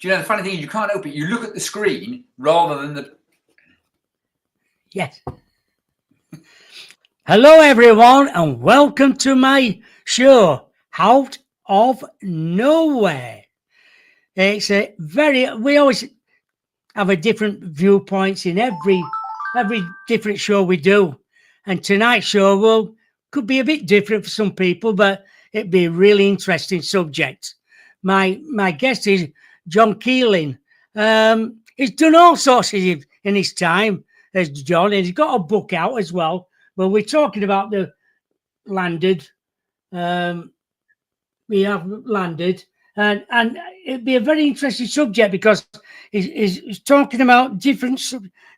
Do you know, the funny thing is you can't help it. You look at the screen rather than the... Yes. Hello, everyone, and welcome to my show, Out of Nowhere. It's a we always have a different viewpoints in every different show we do. And tonight's show could be a bit different for some people, but it'd be a really interesting subject. My guest is John Keeling. He's done all sorts in his time as John, and he's got a book out as well. But we're talking about the landed. We have landed, and it'd be a very interesting subject because he's talking about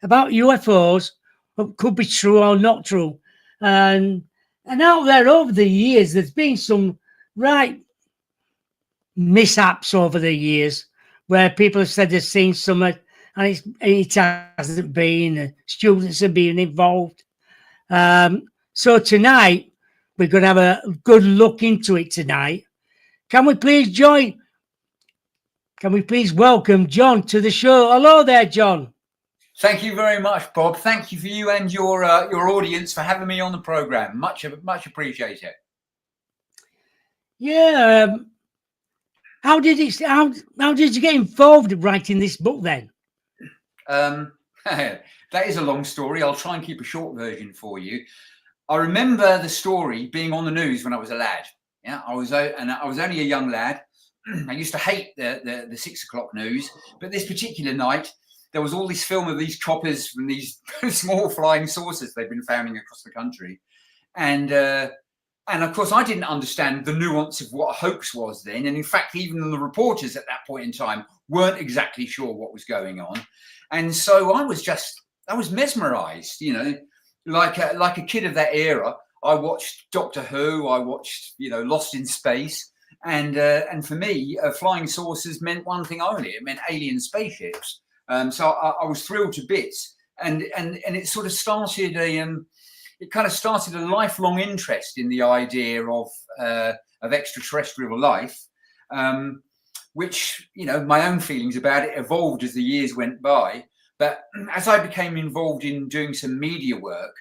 about UFOs, what could be true or not true, and out there over the years, there's been some right mishaps over the years where people have said they've seen something and it hasn't been. Students have been involved. So tonight we're going to have a good look into it tonight. Can we please welcome John to the show? Hello there, John. Thank you very much, Bob. Thank you for you and your audience for having me on the program. Much appreciate it. Yeah. How did you get involved in writing this book then? That is a long story. I'll try and keep a short version for you. I remember the story being on the news when I was a lad. Yeah, I was only a young lad. I used to hate the 6 o'clock news, but this particular night there was all this film of these choppers from these small flying saucers they've been finding across the country, and of course I didn't understand the nuance of what a hoax was then, and in fact even the reporters at that point in time weren't exactly sure what was going on, and so I was mesmerized, you know, like a kid of that era. I watched Doctor Who, I watched, you know, Lost in Space, and for me, flying saucers meant one thing only. It meant alien spaceships. So I was thrilled to bits, and it sort of started it kind of started a lifelong interest in the idea of extraterrestrial life, which, you know, my own feelings about it evolved as the years went by. But as I became involved in doing some media work,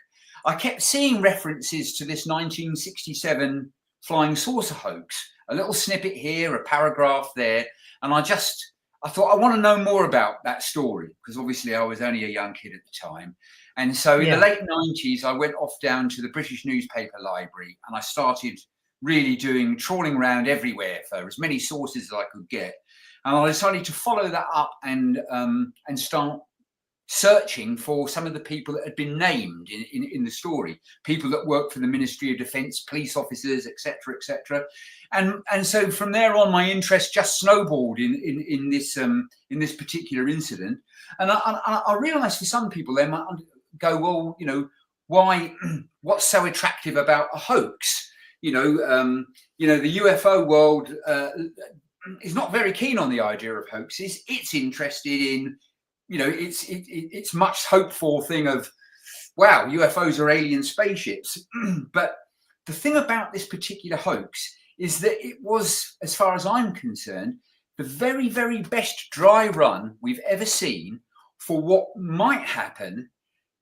I kept seeing references to this 1967 flying saucer hoax, a little snippet here, a paragraph there. And I thought, I want to know more about that story, because obviously I was only a young kid at the time. And so in the late 90s, I went off down to the British newspaper library and I started really trawling around everywhere for as many sources as I could get. And I decided to follow that up and start searching for some of the people that had been named in the story, people that worked for the Ministry of Defence, police officers, etc., etc. And so from there on, my interest just snowballed in this particular incident. And I realised for some people they might go, well, you know, what's so attractive about a hoax? You know, the UFO world is not very keen on the idea of hoaxes. It's interested in, you know, it's much hoped for thing of, wow, UFOs are alien spaceships. But the thing about this particular hoax is that it was, as far as I'm concerned, the very, very best dry run we've ever seen for what might happen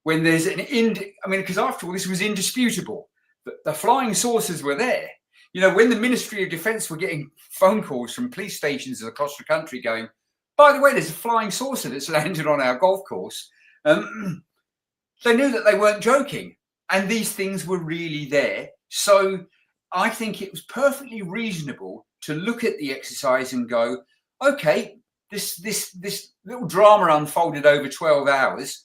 when there's because after all, this was indisputable. The flying saucers were there. You know, when the Ministry of Defence were getting phone calls from police stations across the country going, by the way, there's a flying saucer that's landed on our golf course. They knew that they weren't joking, and these things were really there. So I think it was perfectly reasonable to look at the exercise and go, okay, this little drama unfolded over 12 hours.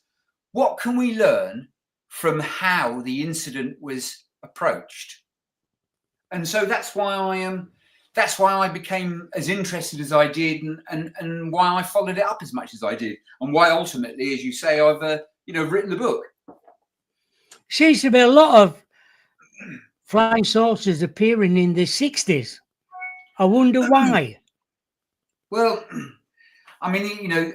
What can we learn from how the incident was approached? And so that's why I became as interested as I did, and why I followed it up as much as I did, and why ultimately, as you say, I've written the book. Seems to be a lot of flying saucers appearing in the 60s. I wonder why. Well, I mean, you know,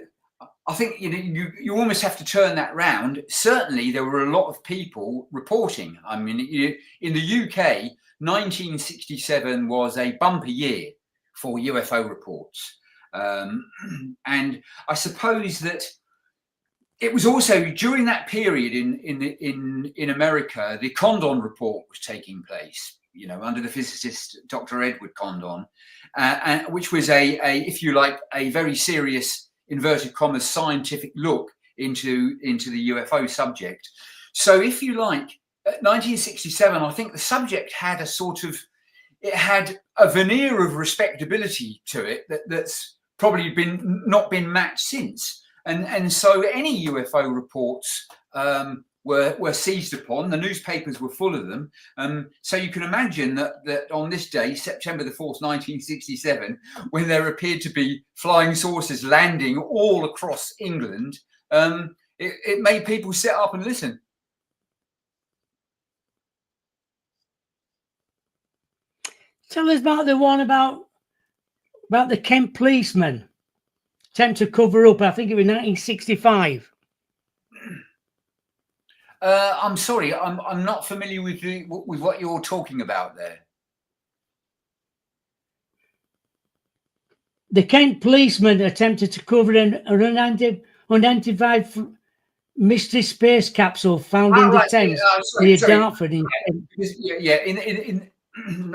I think, you know, you almost have to turn that round. Certainly, there were a lot of people reporting. I mean, in the UK, 1967 was a bumper year for UFO reports. I suppose that it was also during that period in America, the Condon report was taking place, you know, under the physicist Dr. Edward Condon, and which was if you like, a very serious, inverted commas, scientific look into the UFO subject. So if you like, 1967, I think the subject had it had a veneer of respectability to it that's probably not been matched since. And so any UFO reports were seized upon. The newspapers were full of them. So you can imagine that on this day, September the 4th, 1967, when there appeared to be flying saucers landing all across England, it made people sit up and listen. Tell us about the one about the Kent policeman attempt to cover up. I think it was 1965. I'm sorry, I'm not familiar with what you're talking about there. The Kent policeman attempted to cover an unidentified mystery space capsule found in the Thames near Dartford.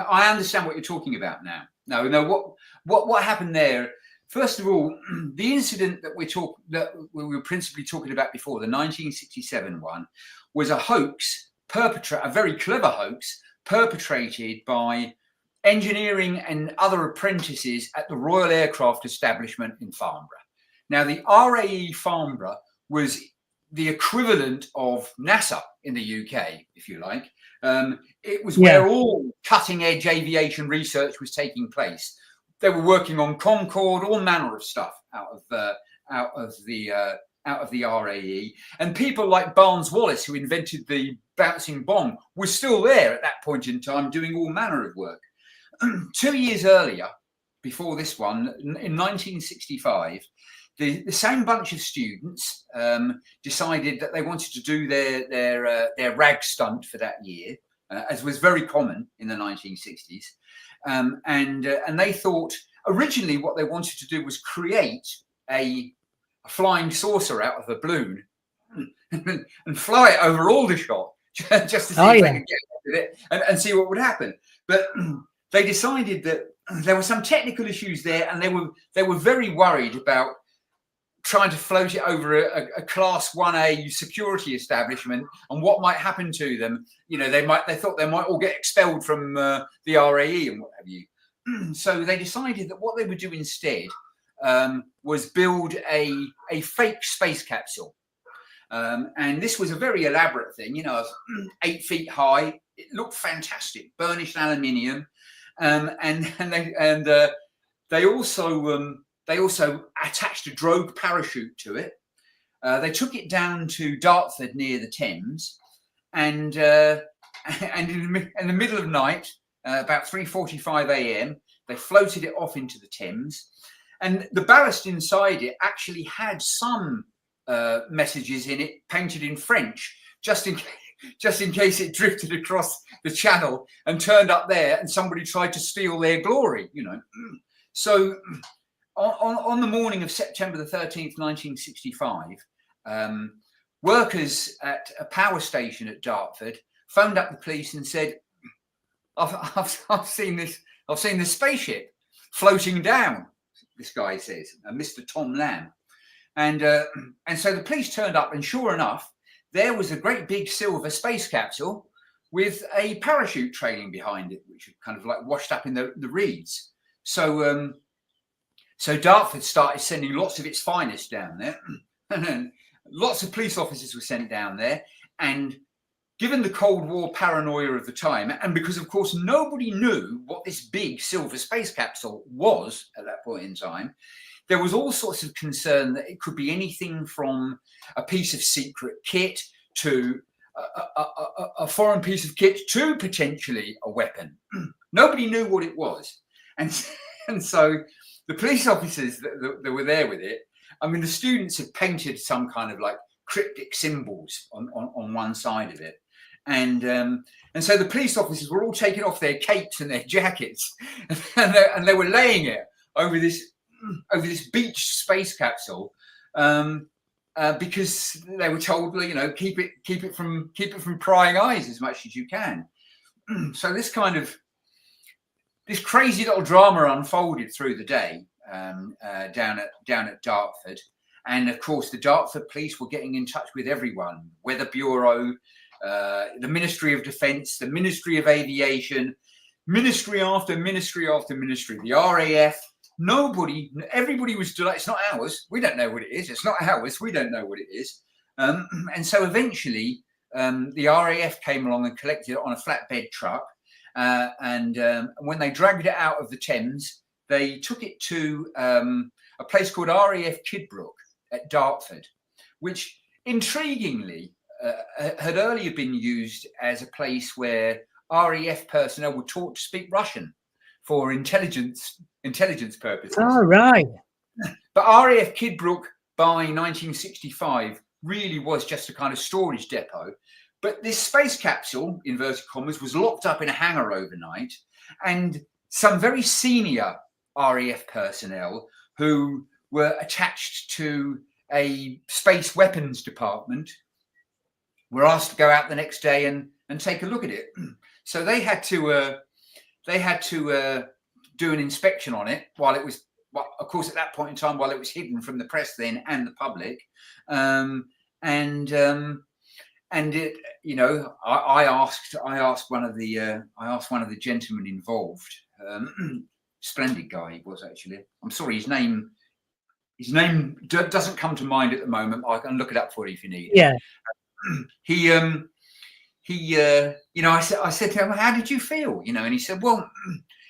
I understand what you're talking about now. No, what happened there? First of all, the incident that we were principally talking about before, the 1967 one, was a hoax, a very clever hoax, perpetrated by engineering and other apprentices at the Royal Aircraft Establishment in Farnborough. Now, the RAE Farnborough was the equivalent of NASA in the UK, if you like. It was where all cutting-edge aviation research was taking place. They were working on Concorde, all manner of stuff out of the RAE, and people like Barnes Wallis, who invented the bouncing bomb, was still there at that point in time, doing all manner of work. 2 years earlier, before this one, in 1965, the same bunch of students decided that they wanted to do their rag stunt for that year, as was very common in the 1960s. And they thought originally what they wanted to do was create a flying saucer out of a balloon and fly it over Aldershot just to see if they could get with it and see what would happen. But they decided that there were some technical issues there, and they were very worried about trying to float it over a Class 1A security establishment and what might happen to them. You know, they thought they might all get expelled from the RAE and what have you. So they decided that what they would do instead was build a fake space capsule. And this was a very elaborate thing, you know, 8 feet high. It looked fantastic, burnished aluminium. And they also attached a drogue parachute to it. They took it down to Dartford near the Thames, and in the middle of night, about 3:45 a.m., they floated it off into the Thames. And the ballast inside it actually had some messages in it painted in French, just in case it drifted across the channel and turned up there and somebody tried to steal their glory, you know. So on the morning of September the 13th, 1965, workers at a power station at Dartford phoned up the police and said, I've seen this spaceship floating down, this guy says, Mr. Tom Lamb. And so the police turned up, and sure enough, there was a great big silver space capsule with a parachute trailing behind it, which kind of like washed up in the reeds. So Dartford started sending lots of its finest down there, and lots of police officers were sent down there. And given the Cold War paranoia of the time, and because, of course, nobody knew what this big silver space capsule was at that point in time, there was all sorts of concern that it could be anything from a piece of secret kit to a foreign piece of kit to potentially a weapon. Nobody knew what it was. And so the police officers that were there with it, I mean, the students had painted some kind of like cryptic symbols on one side of it. And so the police officers were all taking off their capes and their jackets, and they were laying it over this beach space capsule because they were told, you know, keep it from prying eyes as much as you can. So this crazy little drama unfolded through the day down at Dartford, and of course the Dartford police were getting in touch with everyone: Weather Bureau, the Ministry of Defence, the Ministry of Aviation, ministry after ministry after ministry, the RAF. Everybody was delighted. It's not ours. We don't know what it is. It's not ours. We don't know what it is. And so eventually the RAF came along and collected it on a flatbed truck. And when they dragged it out of the Thames, they took it to a place called RAF Kidbrooke at Dartford, which intriguingly had earlier been used as a place where RAF personnel were taught to speak Russian for intelligence purposes. Oh, right. But RAF Kidbrooke by 1965 really was just a kind of storage depot. But this space capsule, inverted commas, was locked up in a hangar overnight, and some very senior RAF personnel who were attached to a space weapons department were asked to go out the next day and take a look at it. So they had to do an inspection on it while it was, well, of course, at that point in time, while it was hidden from the press then and the public. And it, you know, I asked one of the gentlemen involved. Splendid guy he was, actually. I'm sorry, his name doesn't come to mind at the moment. I can look it up for you if you need. Yeah. He you know, I said to him, how did you feel? You know, and he said, well,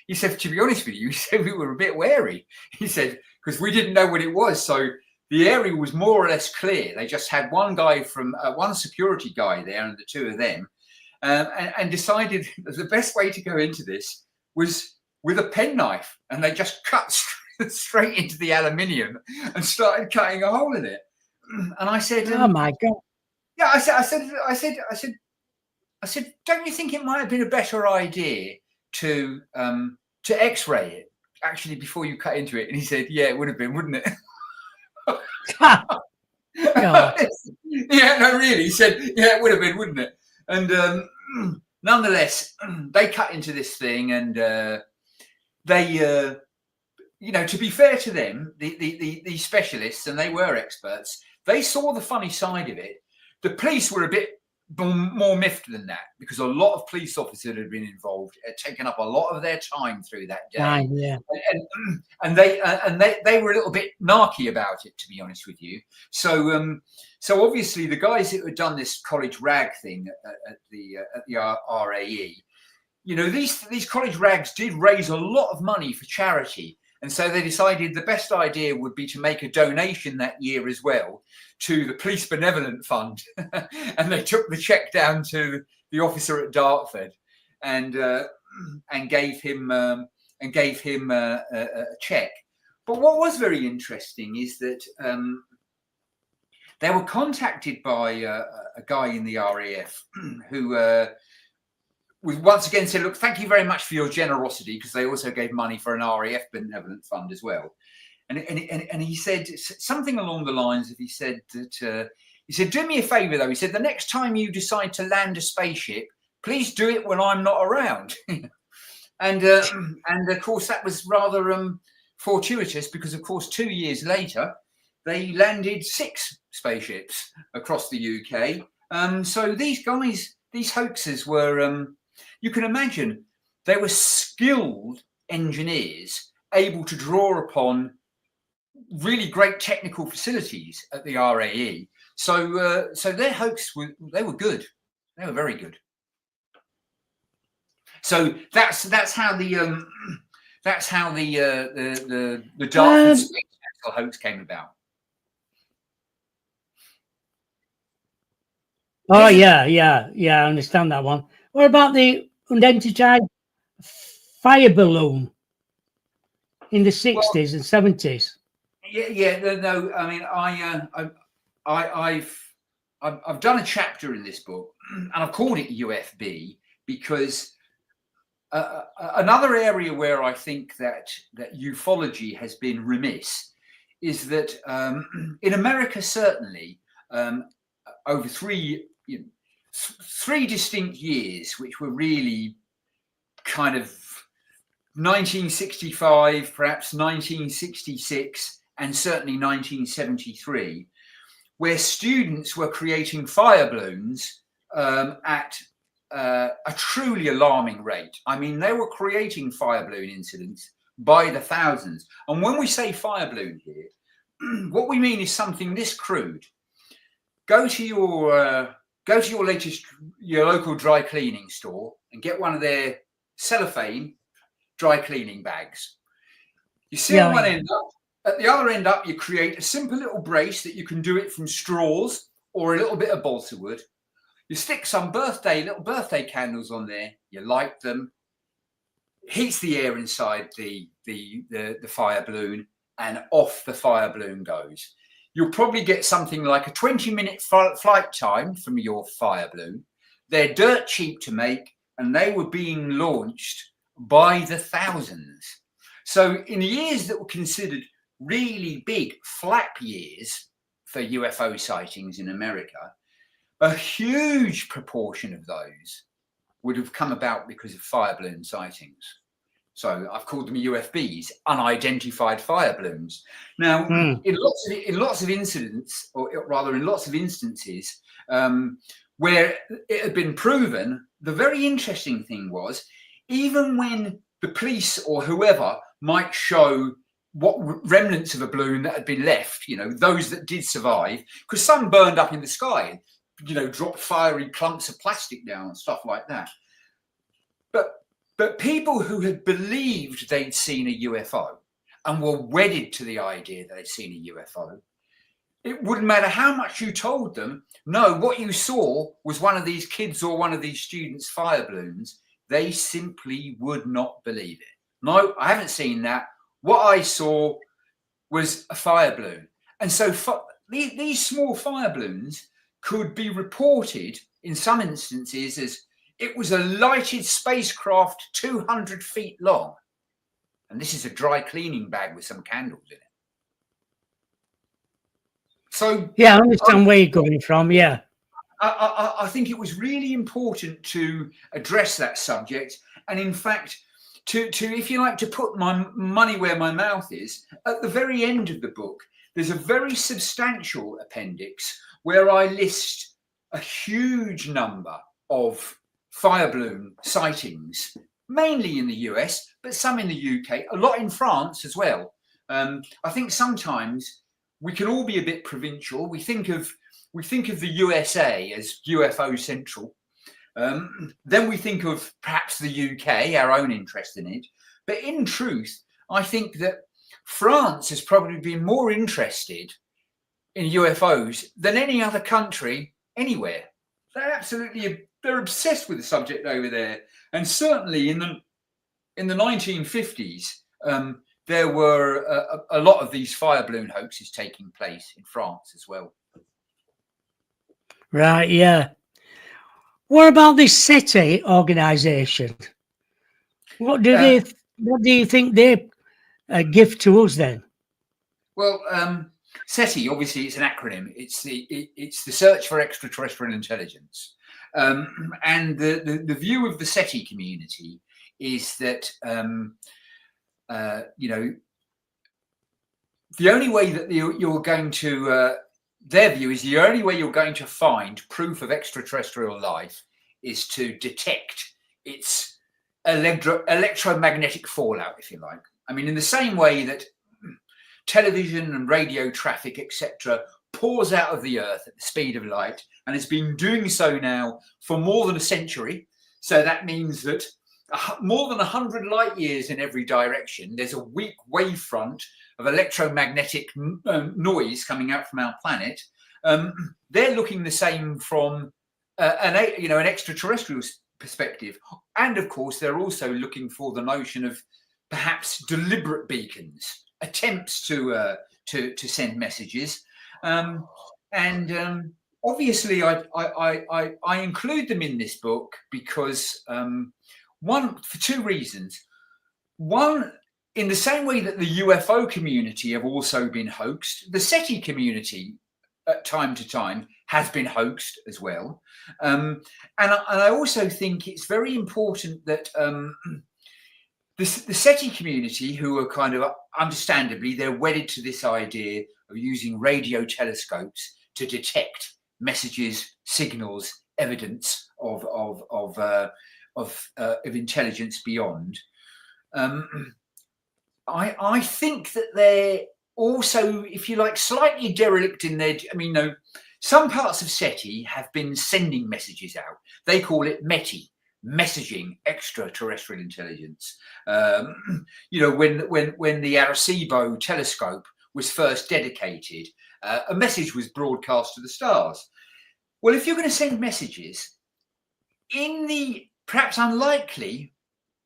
he said, to be honest with you, he said, we were a bit wary. He said, because we didn't know what it was. So the area was more or less clear. They just had one guy from one security guy there, and the two of them, and decided that the best way to go into this was with a penknife, and they just cut straight into the aluminium and started cutting a hole in it. And I said, oh my God. Yeah, I said, don't you think it might have been a better idea to X-ray it actually before you cut into it? And he said, yeah, it would have been, wouldn't it? Yeah, no, really. He said, yeah, it would have been, wouldn't it? And nonetheless, they cut into this thing, and they, you know, to be fair to them, the specialists, and they were experts, they saw the funny side of it. The police were a bit more miffed than that, because a lot of police officers had been involved, had taken up a lot of their time through that day. Yeah. And they were a little bit narky about it, to be honest with you. So so obviously the guys that had done this college rag thing at the RAE, you know, these college rags did raise a lot of money for charity. And so they decided the best idea would be to make a donation that year as well to the Police Benevolent Fund. And they took the check down to the officer at Dartford and gave him a check. But what was very interesting is that they were contacted by a guy in the RAF who we once again said, look, thank you very much for your generosity, because they also gave money for an RAF benevolent fund as well. And he said something along the lines of, he said, do me a favor though. He said, the next time you decide to land a spaceship, please do it when I'm not around. and of course that was rather fortuitous, because of course 2 years later they landed 6 spaceships across the UK. So these guys, these hoaxers were, you can imagine, they were skilled engineers able to draw upon really great technical facilities at the RAE. So so their hoax were good. They were very good. So that's how the Dartford Space Capsule hoax came about. Oh yeah, I understand that one. What about the unidentified fire balloon in the 60s and 70s? No. I mean, I've done a chapter in this book, and I've called it UFB because another area where I think that ufology has been remiss is that in America, certainly, over three distinct years, which were really kind of 1965, perhaps 1966, and certainly 1973, where students were creating fire balloons at a truly alarming rate. I mean, they were creating fire balloon incidents by the thousands. And when we say fire balloon here, what we mean is something this crude. Go to your local dry cleaning store and get one of their cellophane dry cleaning bags. You seal one end up. At the other end up, you create a simple little brace that you can do it from straws or a little bit of balsa wood. You stick some little birthday candles on there. You light them. Heats the air inside the fire balloon, and off the fire balloon goes. You'll probably get something like a 20-minute flight time from your fire balloon. They're dirt cheap to make, and they were being launched by the thousands. So in the years that were considered really big flap years for UFO sightings in America, a huge proportion of those would have come about because of fire balloon sightings. So I've called them UFBs, unidentified fire balloons. Now, in lots of incidents, or rather in lots of instances, where it had been proven, the very interesting thing was, even when the police or whoever might show what remnants of a balloon that had been left, those that did survive, because some burned up in the sky, dropped fiery clumps of plastic down and stuff like that. But people who had believed they'd seen a UFO and were wedded to the idea that they'd seen a UFO, it wouldn't matter how much you told them, no, what you saw was one of these kids or one of these students' fire balloons. They simply would not believe it. No, I haven't seen that. What I saw was a fire balloon. And so these small fire balloons could be reported in some instances as it was a lighted spacecraft 200 feet long. And this is a dry cleaning bag with some candles in it. So yeah, I understand where you're going from. Yeah. I think it was really important to address that subject. And in fact, to if you like, to put my money where my mouth is, at the very end of the book, there's a very substantial appendix where I list a huge number of fire balloon sightings, mainly in the US, but some in the UK, a lot in France as well. I think sometimes we can all be a bit provincial. We think of the USA as UFO central. Then we think of perhaps the UK, our own interest in it. But in truth, I think that France has probably been more interested in UFOs than any other country anywhere. They're obsessed with the subject over there. And certainly in the 1950s, there were a lot of these fire balloon hoaxes taking place in France as well. Right, yeah. What about this SETI organisation? What do you think they give to us then? Well, SETI, obviously, it's an acronym. It's the Search for Extraterrestrial Intelligence, and the view of the SETI community is that the only way that you're going to their view is the only way you're going to find proof of extraterrestrial life is to detect its electromagnetic fallout, if you like. I mean, in the same way that television and radio traffic, etc., pours out of the earth at the speed of light, and has been doing so now for more than a century. So that means that more than 100 light years in every direction, there's a weak wavefront of electromagnetic noise coming out from our planet. They're looking the same from an extraterrestrial perspective, and of course they're also looking for the notion of perhaps deliberate beacons, attempts to send messages, and obviously I include them in this book because for two reasons. One, in the same way that the UFO community have also been hoaxed, the SETI community at time to time has been hoaxed as well. And I also think it's very important that the SETI community, who are kind of understandably, they're wedded to this idea of using radio telescopes to detect messages, signals, evidence of intelligence beyond. I think that they're also, if you like, slightly derelict in their. I mean, no, some parts of SETI have been sending messages out. They call it METI, messaging extraterrestrial intelligence. You know, when the Arecibo telescope was first dedicated, a message was broadcast to the stars. Well, if you're going to send messages, in the perhaps unlikely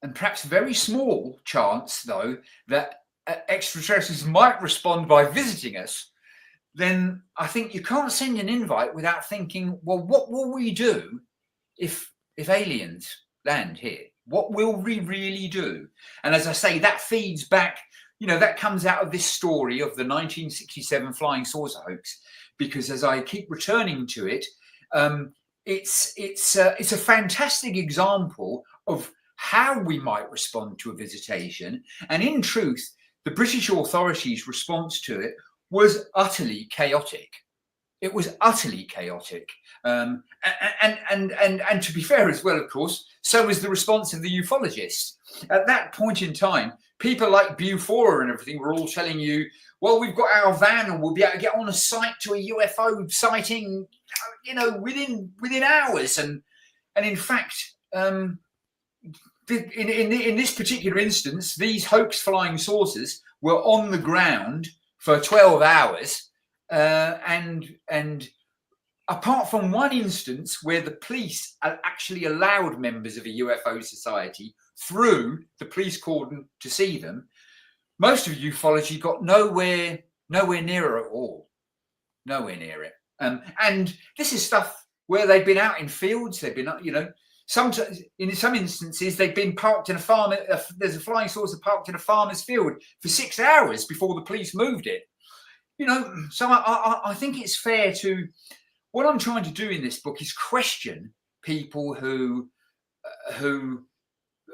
and perhaps very small chance, though, that extraterrestrials might respond by visiting us, then I think you can't send an invite without thinking, well, what will we do if aliens land here? What will we really do? And as I say, that feeds back, you know, that comes out of this story of the 1967 flying saucer hoax, because as I keep returning to it, it's a fantastic example of how we might respond to a visitation. And in truth, the British authorities' response to it was utterly chaotic. It was utterly chaotic. And to be fair as well, of course, so was the response of the ufologists. At that point in time, people like Bufora and everything were all telling you, well, we've got our van and we'll be able to get on a site to a UFO sighting, you know, within hours. And in fact, in this particular instance, these hoax flying saucers were on the ground for 12 hours. And apart from one instance where the police actually allowed members of a UFO society through the police cordon to see them, most of ufology got nowhere near it at all. Nowhere near it. And this is stuff where they've been out in fields, they've been, you know, sometimes in some instances they've been parked in a farm. There's a flying saucer parked in a farmer's field for 6 hours before the police moved it. You know, so I think it's fair to, what I'm trying to do in this book is question people who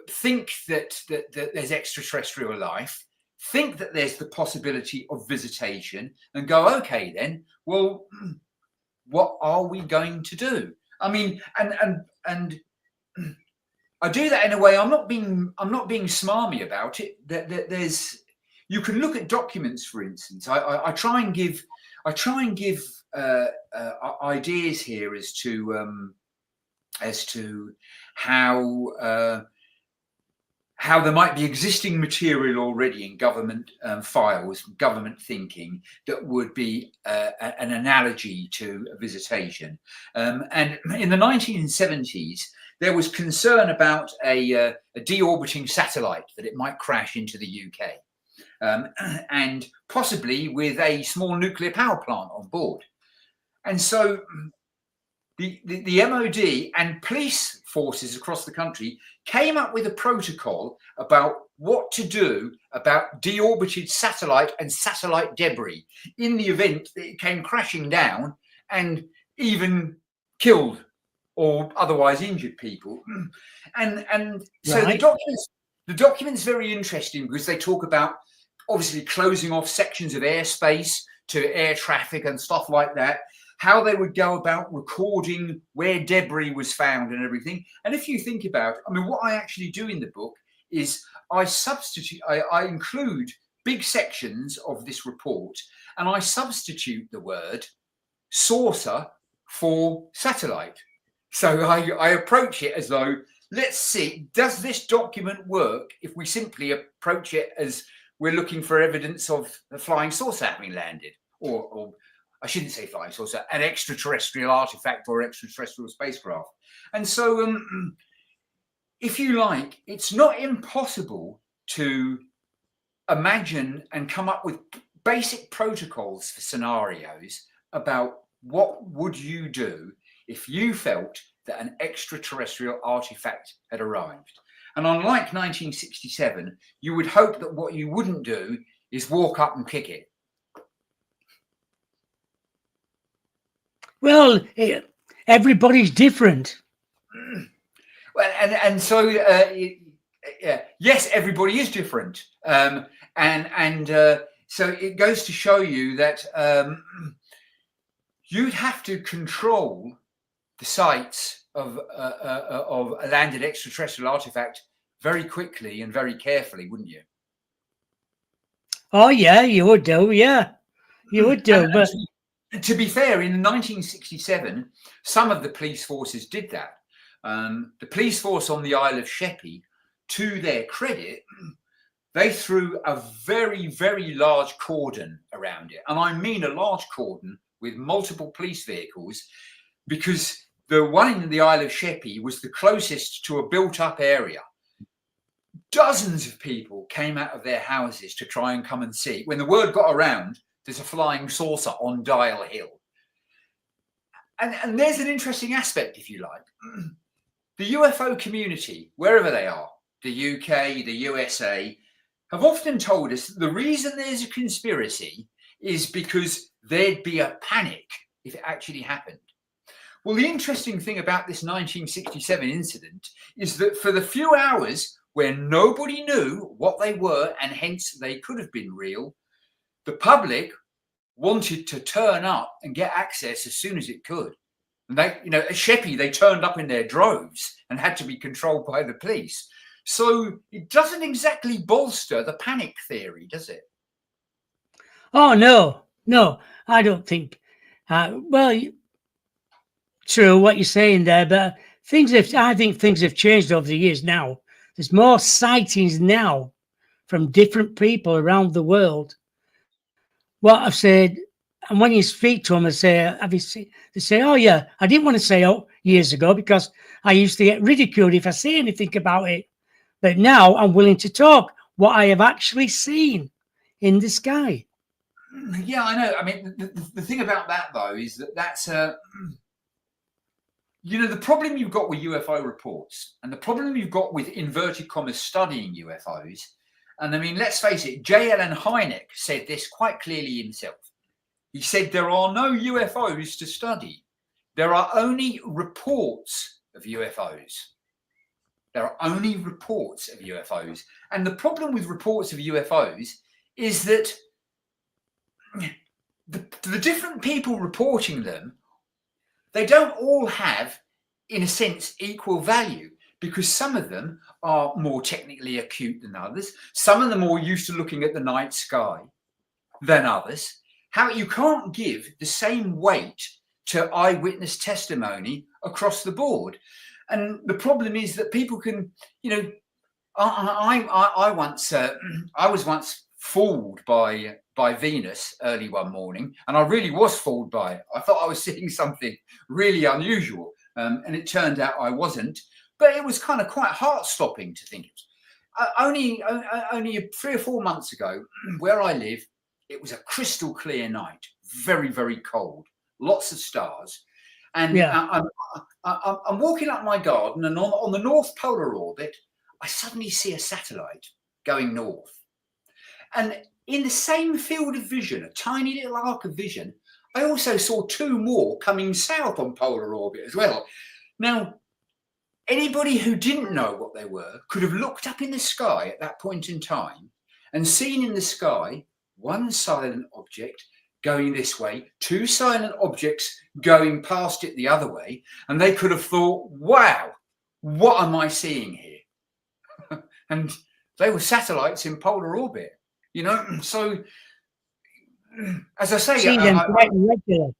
think that there's extraterrestrial life, think that there's the possibility of visitation, and go, okay, then, well, what are we going to do? I mean, and I do that in a way. I'm not being smarmy about it. There's, you can look at documents, for instance. I try and give ideas here as to how there might be existing material already in government files, government thinking, that would be an analogy to a visitation. And in the 1970s, there was concern about a deorbiting satellite, that it might crash into the UK. And possibly with a small nuclear power plant on board. And so the MOD and police forces across the country came up with a protocol about what to do about deorbited satellite and satellite debris in the event that it came crashing down and even killed or otherwise injured people. And so Right. the document's very interesting because they talk about obviously closing off sections of airspace to air traffic and stuff like that, how they would go about recording where debris was found and everything. And if you think about it, I mean, what I actually do in the book is I include big sections of this report and I substitute the word saucer for satellite. So I approach it as though, let's see, does this document work if we simply approach it as we're looking for evidence of a flying saucer having landed, or I shouldn't say flying saucer, an extraterrestrial artifact or extraterrestrial spacecraft. And so, if you like, it's not impossible to imagine and come up with basic protocols for scenarios about what would you do if you felt that an extraterrestrial artifact had arrived. And unlike 1967, you would hope that what you wouldn't do is walk up and kick it. Well, everybody's different. Well, and so yes, everybody is different, so it goes to show you that you'd have to control the sites of a landed extraterrestrial artifact very quickly and very carefully, wouldn't you? Oh yeah, you would do. Yeah, you would do. But to be fair, in 1967, some of the police forces did that. The police force on the Isle of Sheppey, to their credit, they threw a very, very large cordon around it. And I mean a large cordon with multiple police vehicles, because the one in the Isle of Sheppey was the closest to a built-up area. Dozens of people came out of their houses to try and come and see. When the word got around, there's a flying saucer on Dial Hill. And there's an interesting aspect, if you like. The UFO community, wherever they are, the UK, the USA, have often told us that the reason there's a conspiracy is because there'd be a panic if it actually happened. Well, the interesting thing about this 1967 incident is that for the few hours where nobody knew what they were and hence they could have been real, the public wanted to turn up and get access as soon as it could. And they, at Sheppey, they turned up in their droves and had to be controlled by the police. So it doesn't exactly bolster the panic theory, does it? oh no, I don't think. Well, true what you're saying there, but I think things have changed over the years now. There's more sightings now from different people around the world. What I've said, and when you speak to them, they say, "Have you seen?" They say, "Oh yeah, I didn't want to say years ago because I used to get ridiculed if I say anything about it. But now I'm willing to talk what I have actually seen in the sky." Yeah, I know. I mean, the thing about that though is that's the problem you've got with UFO reports, and the problem you've got with inverted commas studying UFOs. And I mean, let's face it, J. Allen Hynek said this quite clearly himself. He said there are no UFOs to study. There are only reports of UFOs. There are only reports of UFOs. And the problem with reports of UFOs is that the different people reporting them, they don't all have, in a sense, equal value, because some of them are more technically acute than others. Some of them are more used to looking at the night sky than others. How you can't give the same weight to eyewitness testimony across the board. And the problem is that people can, I was once fooled by Venus early one morning, and I really was fooled by it. I thought I was seeing something really unusual, and it turned out I wasn't. But it was kind of quite heart-stopping to think. Only 3 or 4 months ago, where I live, it was a crystal clear night, very, very cold, lots of stars. And yeah. I'm walking up my garden, and on the North Polar Orbit, I suddenly see a satellite going north. And in the same field of vision, a tiny little arc of vision, I also saw 2 more coming south on polar orbit as well. Now, anybody who didn't know what they were could have looked up in the sky at that point in time and seen in the sky 1 silent object going this way, 2 silent objects going past it the other way, and they could have thought, wow, what am I seeing here? And they were satellites in polar orbit, so as I say, I see them quite regularly.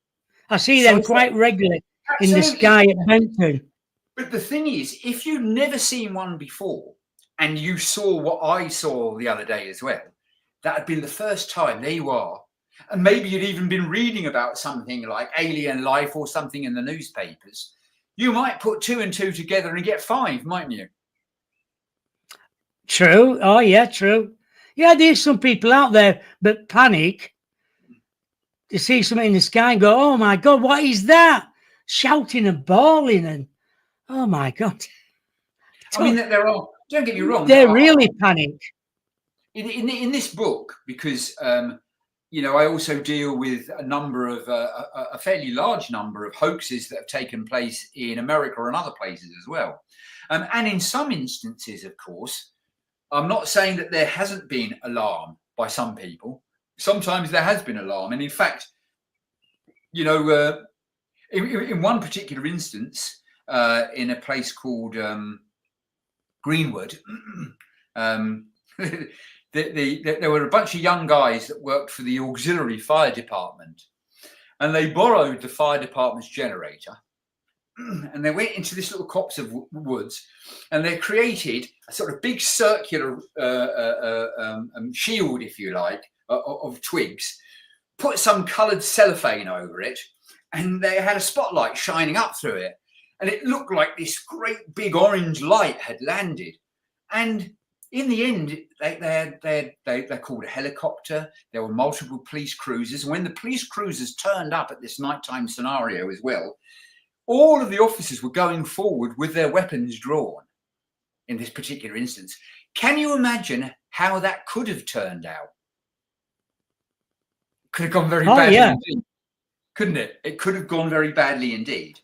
I see them quite regularly in the sky at Benton. But the thing is, if you'd never seen one before and you saw what I saw the other day as well, that had been the first time. There you are. And maybe you'd even been reading about something like alien life or something in the newspapers. You might put 2 and 2 together and get 5, mightn't you? True. Oh, yeah, true. Yeah, there's some people out there that panic. They see something in the sky and go, oh, my God, what is that? Shouting and bawling and, oh, my God. I mean, there are don't get me wrong. They really panic. In this book, because I also deal with a number of a fairly large number of hoaxes that have taken place in America and other places as well. And in some instances, of course, I'm not saying that there hasn't been alarm by some people. Sometimes there has been alarm. And in fact, in one particular instance, in a place called Greenwood, there were a bunch of young guys that worked for the auxiliary fire department, and they borrowed the fire department's generator, and they went into this little copse of woods, and they created a sort of big circular shield, if you like, of twigs, put some coloured cellophane over it, and they had a spotlight shining up through it, and it looked like this great big orange light had landed. And in the end, they're called a helicopter. There were multiple police cruisers. And when the police cruisers turned up at this nighttime scenario as well, all of the officers were going forward with their weapons drawn in this particular instance. Can you imagine how that could have turned out? Could have gone very badly indeed, couldn't it? It could have gone very badly indeed.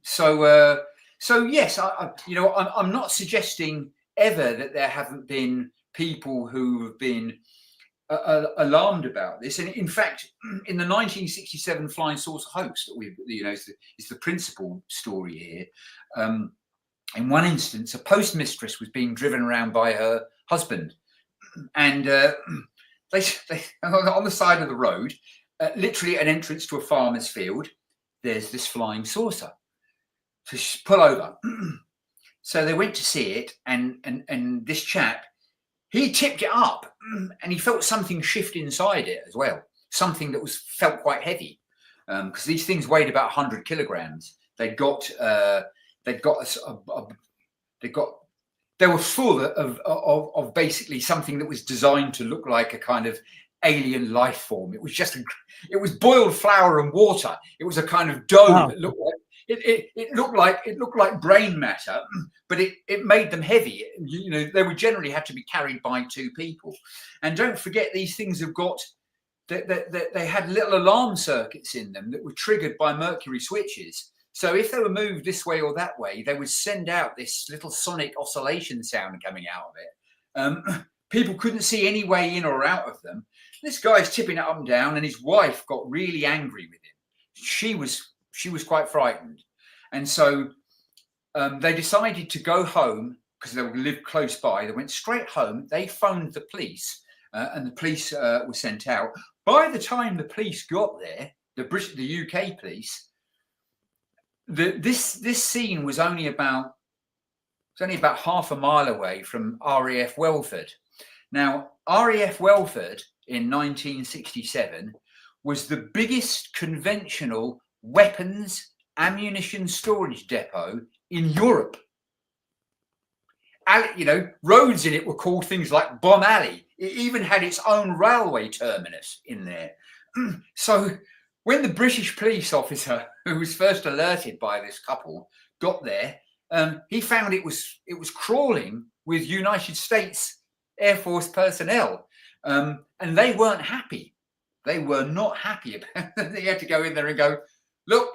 So yes, I'm not suggesting ever that there haven't been people who have been alarmed about this. And in fact, in the 1967 flying saucer hoax that is the principal story here. In one instance, a postmistress was being driven around by her husband, and they on the side of the road, literally an entrance to a farmer's field, there's this flying saucer. So she pull over. So they went to see it, and this chap, he tipped it up, and he felt something shift inside it as well, something that felt quite heavy, because these things weighed about 100 kilograms. They were full of basically something that was designed to look like a kind of alien life form. It was it was boiled flour and water. It was a kind of dough that looked like. It looked like brain matter, but it made them heavy. They would generally have to be carried by two people. And don't forget, these things have got they had little alarm circuits in them that were triggered by mercury switches. So if they were moved this way or that way, they would send out this little sonic oscillation sound coming out of it. People couldn't see any way in or out of them. This guy's tipping it up and down, and his wife got really angry with him. She was quite frightened, and so they decided to go home because they lived close by. They went straight home. They phoned the police, and the police were sent out. By the time the police got there, the UK police, this scene was only about half a mile away from RAF Welford. Now, RAF Welford in 1967 was the biggest conventional weapons ammunition storage depot in Europe. Roads in it were called things like Bomb Alley. It even had its own railway terminus in there. So when the British police officer, who was first alerted by this couple, got there, he found it was crawling with United States Air Force personnel, and they weren't happy. They were not happy about it. They had to go in there and go, look,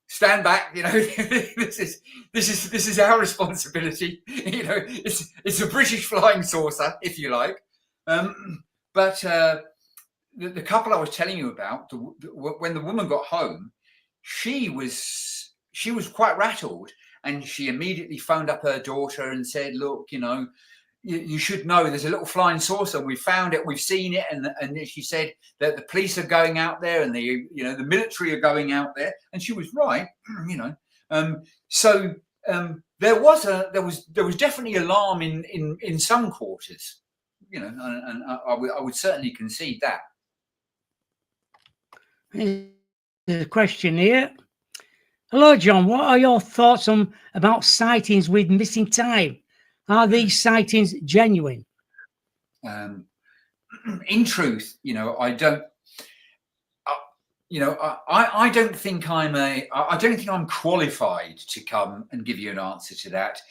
stand back. This is our responsibility. It's a British flying saucer, if you like. But the couple I was telling you about, when the woman got home, she was quite rattled, and she immediately phoned up her daughter and said, look, you should know there's a little flying saucer. We found it. We've seen it. And she said that the police are going out there, and the military are going out there. And she was right, So there was definitely alarm in some quarters, and I would certainly concede that. There's a question here. Hello, John. What are your thoughts about sightings with missing time? Are these sightings genuine? In truth, I don't. I don't think I don't think I'm qualified to come and give you an answer to that.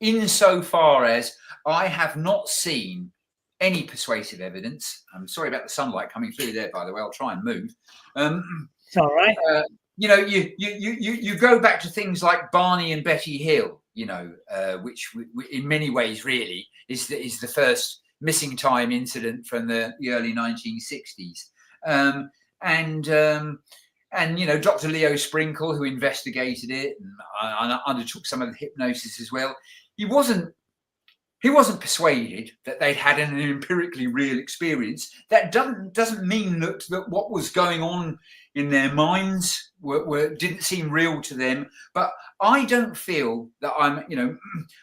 Insofar as I have not seen any persuasive evidence. I'm sorry about the sunlight coming through there, by the way. I'll try and move. It's all right. You go back to things like Barney and Betty Hill, which in many ways really is the first missing time incident from the early 1960s. And Dr. Leo Sprinkle, who investigated it and undertook some of the hypnosis as well, he wasn't persuaded that they'd had an empirically real experience. That doesn't mean that what was going on in their minds didn't seem real to them. But I don't feel that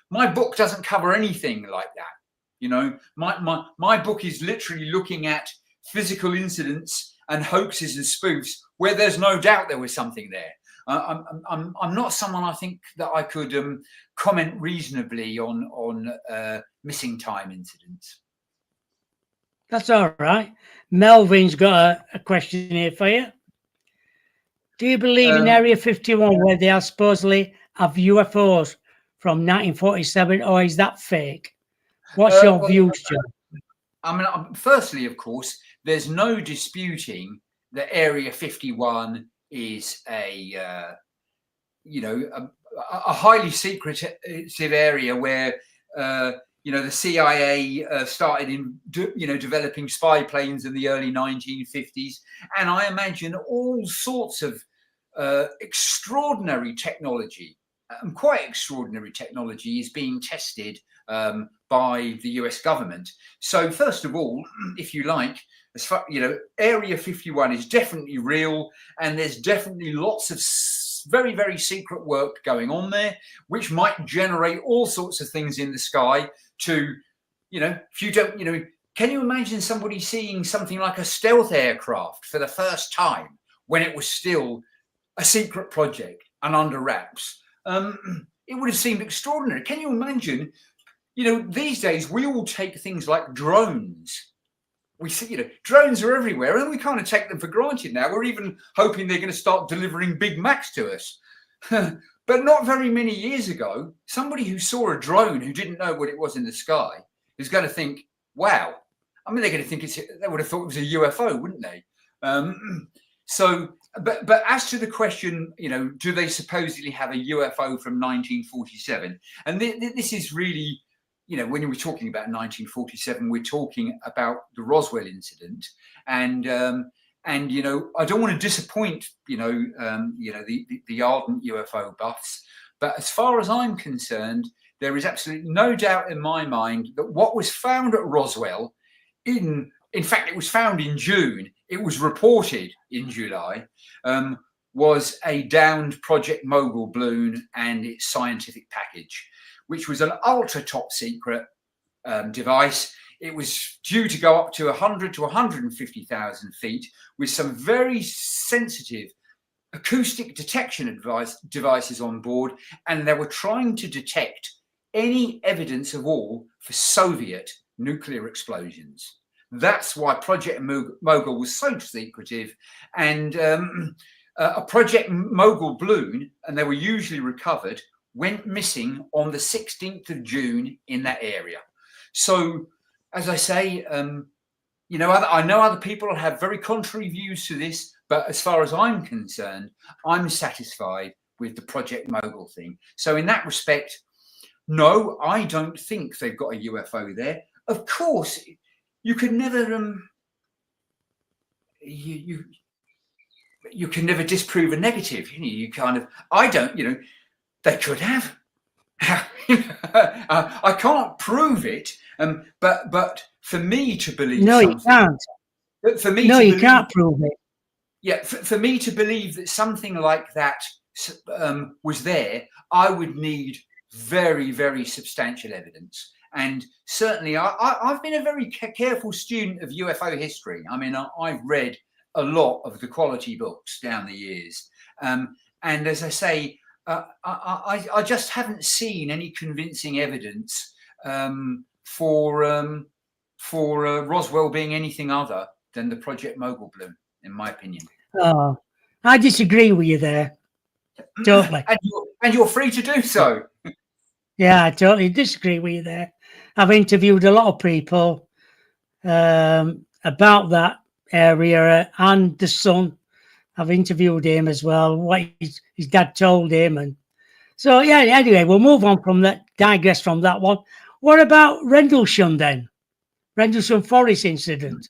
my book doesn't cover anything like that. My book is literally looking at physical incidents and hoaxes and spoofs where there's no doubt there was something there. I'm not someone I think that I could comment reasonably on missing time incidents. That's all right. Melvin's got a question here for you. Do you believe in Area 51 where they are supposedly have UFOs from 1947, or is that fake? What's your views, John? I mean, firstly, of course, there's no disputing that Area 51 is a highly secretive area where the CIA started developing spy planes in the early 1950s, and I imagine all sorts of extraordinary technology, quite extraordinary technology, is being tested by the US government. So first of all, if you like, as far, Area 51 is definitely real, and there's definitely lots of very, very secret work going on there, which might generate all sorts of things in the sky to, if you don't, can you imagine somebody seeing something like a stealth aircraft for the first time when it was still a secret project and under wraps? It would have seemed extraordinary. Can you imagine, these days we all take things like drones. We see, drones are everywhere, and we kind of take them for granted now. We're even hoping they're going to start delivering Big Macs to us. But not very many years ago, somebody who saw a drone who didn't know what it was in the sky is going to think, wow. I mean, they're going to think they would have thought it was a UFO, wouldn't they? But as to the question, do they supposedly have a UFO from 1947? And this is really, when we're talking about 1947, we're talking about the Roswell incident, and I don't want to disappoint, the ardent UFO buffs, but as far as I'm concerned, there is absolutely no doubt in my mind that what was found at Roswell, in fact, it was found in June, it was reported in July, was a downed Project Mogul balloon and its scientific package, which was an ultra top secret device. It was due to go up to 100 to 150,000 feet with some very sensitive acoustic detection devices on board, and they were trying to detect any evidence of all for Soviet nuclear explosions. That's why Project Mogul was so secretive, and a Project Mogul balloon, and they were usually recovered, went missing on the 16th of June in that area. So, as I say, I know other people have very contrary views to this, but as far as I'm concerned, I'm satisfied with the Project Mogul thing. So in that respect, no, I don't think they've got a UFO there. Of course, you can never you can never disprove a negative. You kind of, I don't, they could have. I can't prove it, but for me to believe, no, you can't. But for me, no, to you believe, can't prove it. Yeah, for me to believe that something like that was there, I would need very, very substantial evidence. And certainly, I've been a very careful student of UFO history. I mean, I've read a lot of the quality books down the years, and as I say, I just haven't seen any convincing evidence for Roswell being anything other than the Project Mogul balloon, in my opinion. Oh, I disagree with you there. Totally. And you're free to do so. Yeah, I totally disagree with you there. I've interviewed a lot of people about that area and the son. I've interviewed him as well, what his dad told him. And so, yeah, anyway, we'll move on from that, digress from that one. What about Rendlesham then? Rendlesham Forest incident.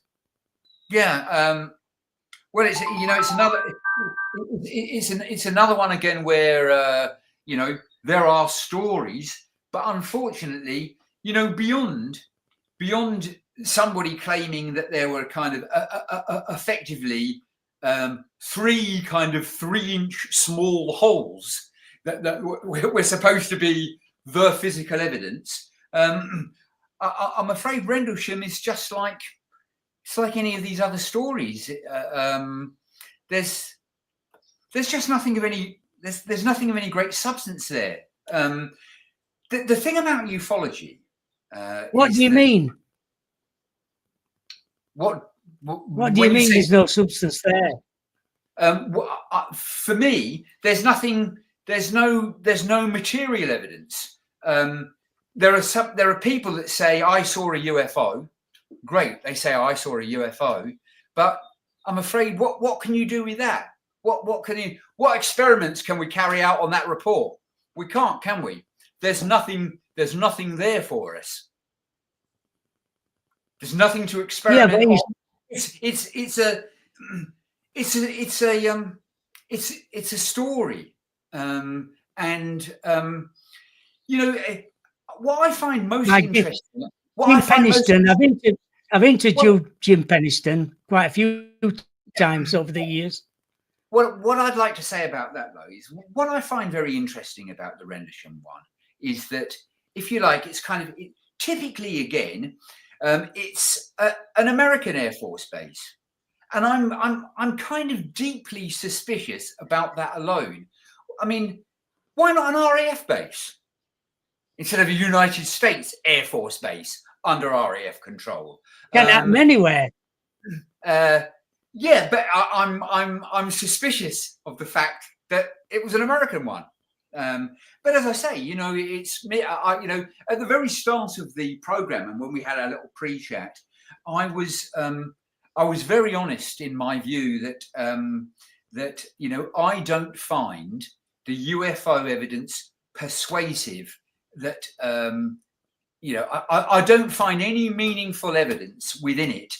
Yeah. Well, it's another it's another one again where there are stories, but unfortunately, beyond somebody claiming that there were kind of effectively 3 kind of 3-inch small holes that were supposed to be the physical evidence. I'm afraid Rendlesham is just like it's like any of these other stories. There's just nothing of any there's nothing of any great substance there. The thing about ufology. What do you mean? What do you mean? There's no substance there. For me, there's nothing. There's no material evidence. There are people that say I saw a UFO. Great, they say I saw a UFO, but I'm afraid what can you do with that? What experiments can we carry out on that report? We can't, can we? There's nothing there for us. There's nothing to experiment on. It's a story, what I find most interesting. Jim Penniston. I've interviewed Jim Penniston quite a few times over the years. What I'd like to say about that, though, is what I find very interesting about the Rendlesham one is that, if you like, it's kind of typically again, it's an American Air Force base, and I'm kind of deeply suspicious about that alone. I mean, why not an RAF base instead of a United States Air Force base under RAF control? Can't happen anywhere. Yeah, but I'm suspicious of the fact that it was an American one. But as I say, it's me. At the very start of the program, and when we had our little pre-chat, I was very honest in my view that I don't find the UFO evidence persuasive. That I don't find any meaningful evidence within it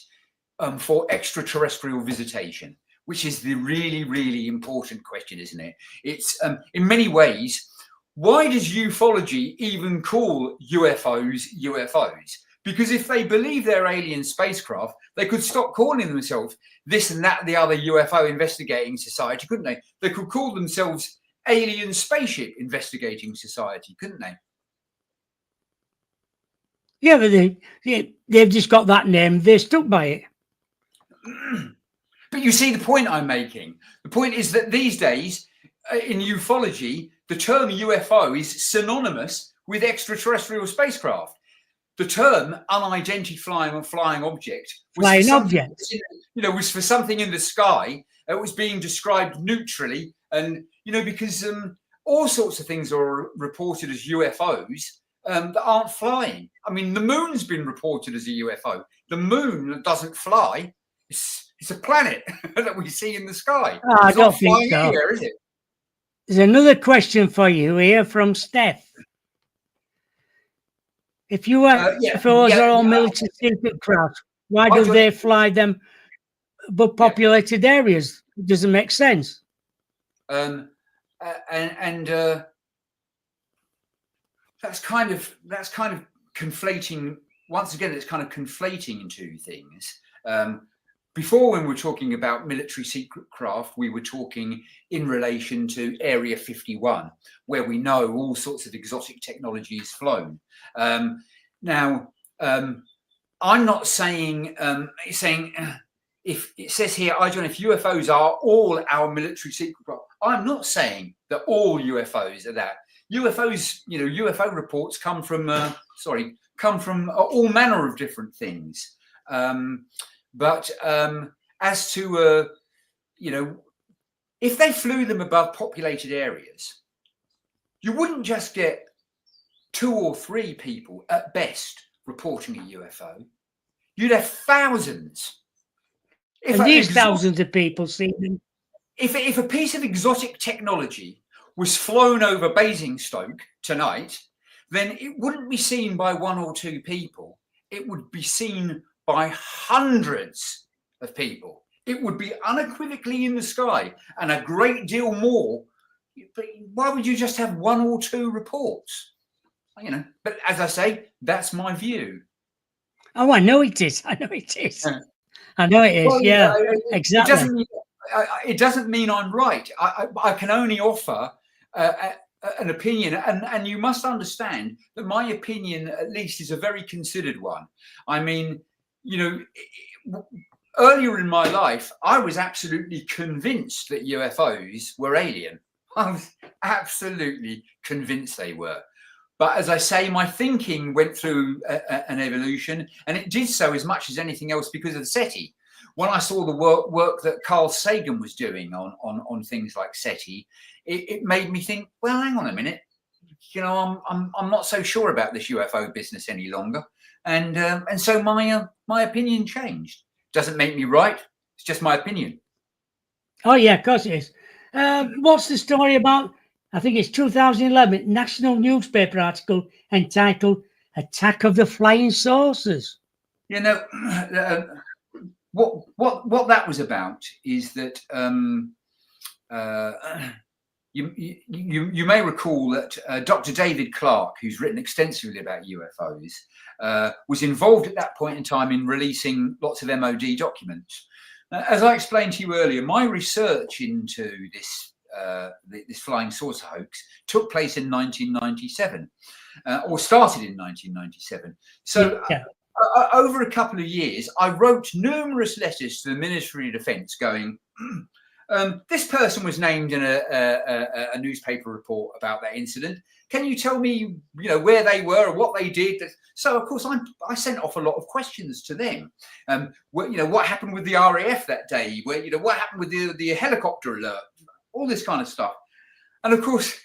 for extraterrestrial visitation, which is the really, really important question, isn't it? It's in many ways, why does ufology even call UFOs UFOs? Because if they believe they're alien spacecraft, they could stop calling themselves this and that, the other UFO Investigating Society, couldn't they? They could call themselves Alien Spaceship Investigating Society, couldn't they? Yeah, but they've just got that name. They're stuck by it. But you see the point I'm making. The point is that these days, in ufology, the term UFO is synonymous with extraterrestrial spacecraft. The term unidentified flying object was for something in the sky. It was being described neutrally, and because all sorts of things are reported as UFOs that aren't flying. I mean, the moon's been reported as a UFO. The moon doesn't fly. It's a planet that we see in the sky. I don't think so. Anywhere, is it? There's another question for you here from Steph. If UFOs are all military secret craft, why do they fly them above populated areas? It doesn't make sense. That's kind of conflating. Once again, it's kind of conflating two things. Before, when we were talking about military secret craft, we were talking in relation to Area 51, where we know all sorts of exotic technology is flown. Now, I'm not saying, if it says here, John, if UFOs are all our military secret craft, I'm not saying that all UFOs are that. UFOs, UFO reports come from all manner of different things. But as to you know, if they flew them above populated areas, you wouldn't just get 2 or 3 people at best reporting a UFO. You'd have thousands. And these thousands of people see them. If a piece of exotic technology was flown over Basingstoke tonight, then it wouldn't be seen by 1 or 2 people. It would be seen by hundreds of people. It would be unequivocally in the sky and a great deal more. But why would you just have 1 or 2 reports? You know, but as I say, that's my view. Oh, I know it is. I know it is. I know it is. Well, yeah, exactly. It doesn't mean I'm right. I can only offer an opinion, and you must understand that my opinion, at least, is a very considered one. I mean, you know, earlier in my life, I was absolutely convinced that UFOs were alien. I was absolutely convinced they were. But as I say, my thinking went through an evolution, and it did so as much as anything else because of SETI. When I saw the work that Carl Sagan was doing on things like SETI, it made me think, well, hang on a minute, you know, I'm not so sure about this UFO business any longer, and so my opinion changed. Doesn't make me right. It's just my opinion. Oh yeah, of course it is. What's the story about? I think it's 2011 national newspaper article entitled "Attack of the Flying Saucers." You know, what that was about is that you may recall that Dr. David Clarke, who's written extensively about UFOs, was involved at that point in time in releasing lots of MOD documents. As I explained to you earlier, my research into this flying saucer hoax took place in 1997, or started in 1997. So over a couple of years, I wrote numerous letters to the Ministry of Defence going, this person was named in a newspaper report about that incident. Can you tell me, you know, where they were or what they did? So, of course, I sent off a lot of questions to them. You know, what happened with the RAF that day? Where, you know, what happened with the helicopter alert? All this kind of stuff. And of course,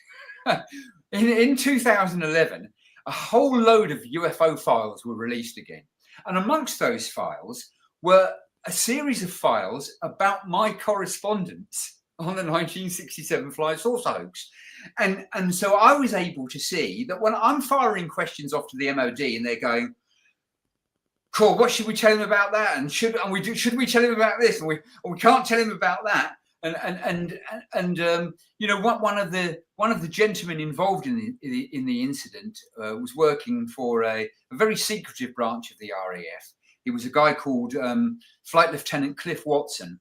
in 2011, a whole load of UFO files were released again. And amongst those files were a series of files about my correspondence on the 1967 flying saucer hoax. And so I was able to see that when I'm firing questions off to the MOD and they're going, cool, what should we tell him about that? And should we tell him about this? And we can't tell him about that. And you know, one of the gentlemen involved in the incident was working for a very secretive branch of the RAF. He was a guy called Flight Lieutenant Cliff Watson,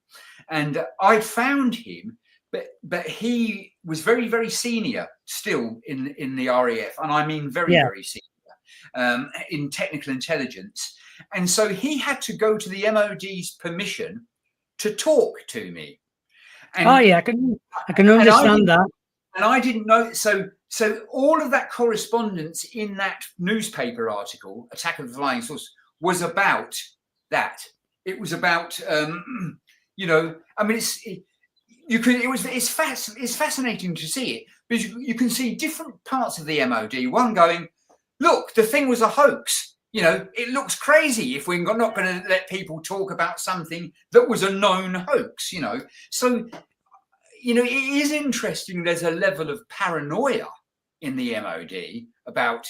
and I found him, but he was very, very senior still in the RAF, and I mean very, very senior in technical intelligence. And so he had to go to the MOD's permission to talk to me. And, I can understand that. And I didn't know. So all of that correspondence in that newspaper article, Attack of the Flying Saucers, was about that. It was about, you know, I mean, it's fascinating to see it because you can see different parts of the MOD. One going, look, the thing was a hoax. You know, it looks crazy if we're not going to let people talk about something that was a known hoax, you know. So, you know, it is interesting. There's a level of paranoia in the MOD about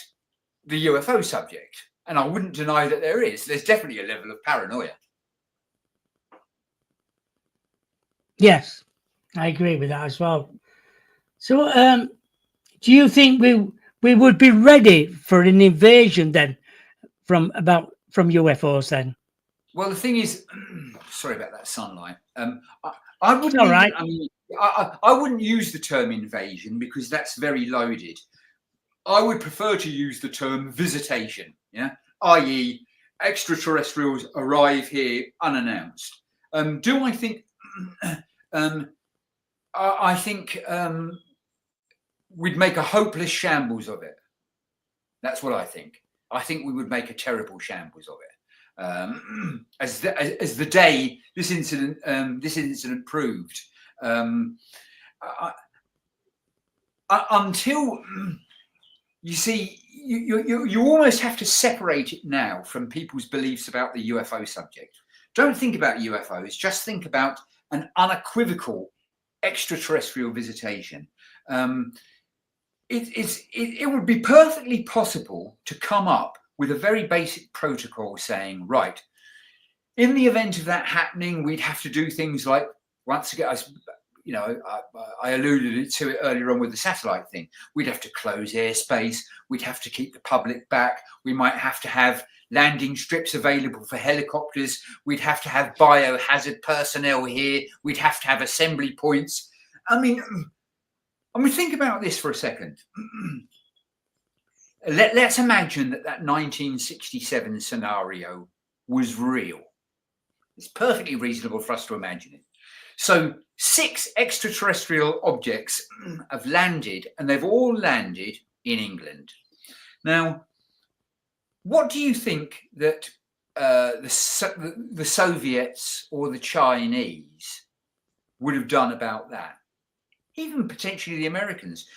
the UFO subject. And I wouldn't deny that there is. There's definitely a level of paranoia. Yes, I agree with that as well. So, do you think we would be ready for an invasion then from UFOs then? Well, the thing is, sorry about that sunlight. I wouldn't. All right. I mean, I wouldn't use the term invasion because that's very loaded. I would prefer to use the term visitation. Yeah, i.e., extraterrestrials arrive here unannounced. Do I think? I think we'd make a hopeless shambles of it. That's what I think. I think we would make a terrible shambles of it. as the day this incident proved. Until you see, you almost have to separate it now from people's beliefs about the UFO subject. Don't think about UFOs, just think about an unequivocal extraterrestrial visitation. It would be perfectly possible to come up with a very basic protocol saying, right, in the event of that happening, we'd have to do things like, once again, I alluded to it earlier on with the satellite thing. We'd have to close airspace. We'd have to keep the public back. We might have to have landing strips available for helicopters. We'd have to have biohazard personnel here. We'd have to have assembly points. I mean, think about this for a second. Let's imagine that 1967 scenario was real. It's perfectly reasonable for us to imagine it. So 6 extraterrestrial objects have landed, and they've all landed in England. Now, what do you think that the Soviets or the Chinese would have done about that? Even potentially the Americans.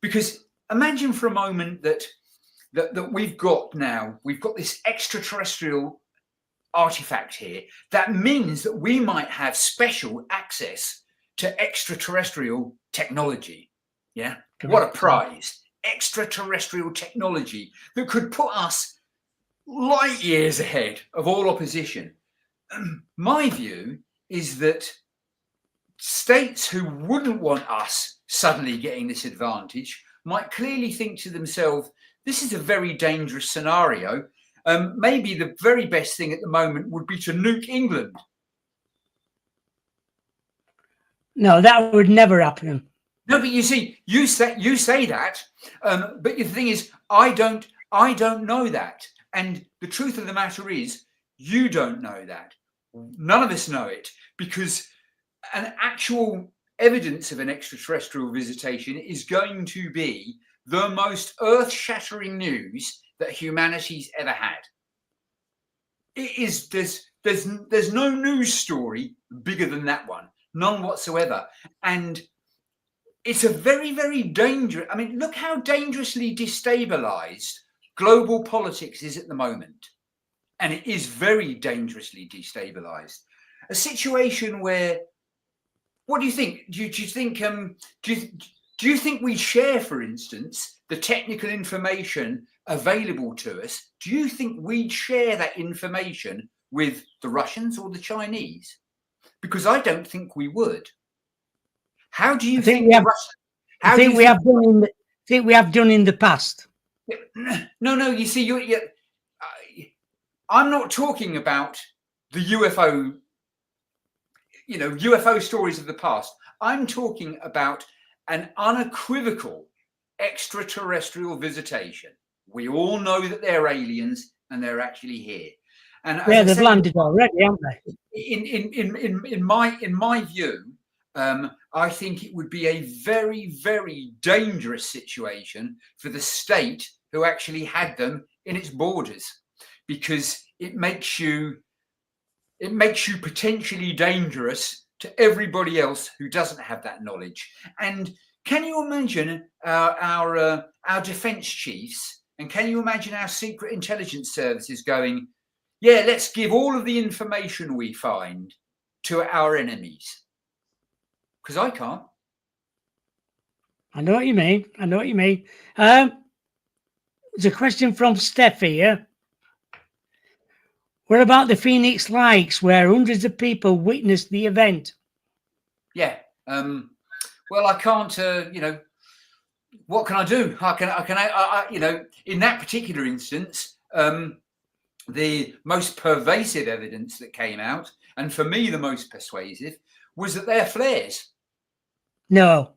Because imagine for a moment that we've got this extraterrestrial artifact here. That means that we might have special access to extraterrestrial technology. Yeah. Correct. What a prize. Extraterrestrial technology that could put us light years ahead of all opposition. My view is that states who wouldn't want us suddenly getting this advantage might clearly think to themselves, this is a very dangerous scenario. Maybe the very best thing at the moment would be to nuke England. No, that would never happen. No, but you see, you say that, but the thing is, I don't know that. And the truth of the matter is, you don't know that. None of us know it, because an actual evidence of an extraterrestrial visitation is going to be the most earth-shattering news that humanity's ever had. It is, there's no news story bigger than that one, none whatsoever. And it's a very, very dangerous, I mean, look how dangerously destabilized global politics is at the moment. And it is very dangerously destabilized. A situation where, what do you think? Do you think we share, for instance, the technical information available to us? Do you think we'd share that information with the Russians or the Chinese? Because I don't think we would. How do you think? I think we have done in the past. No. You see, I'm not talking about the UFO. UFO stories of the past. I'm talking about an unequivocal extraterrestrial visitation. We all know that they're aliens and they're actually here. And yeah, they've landed already, haven't they? In my view, I think it would be a very, very dangerous situation for the state who actually had them in its borders, because it makes you potentially dangerous to everybody else who doesn't have that knowledge. And can you imagine our defense chiefs, and can you imagine our secret intelligence services going, yeah, let's give all of the information we find to our enemies? Because I can't. I know what you mean. There's a question from Steph here. What about the Phoenix Lights, where hundreds of people witnessed the event? Yeah. Well, I can't. What can I do? In that particular instance, the most pervasive evidence that came out, and for me the most persuasive, was that they're flares. No.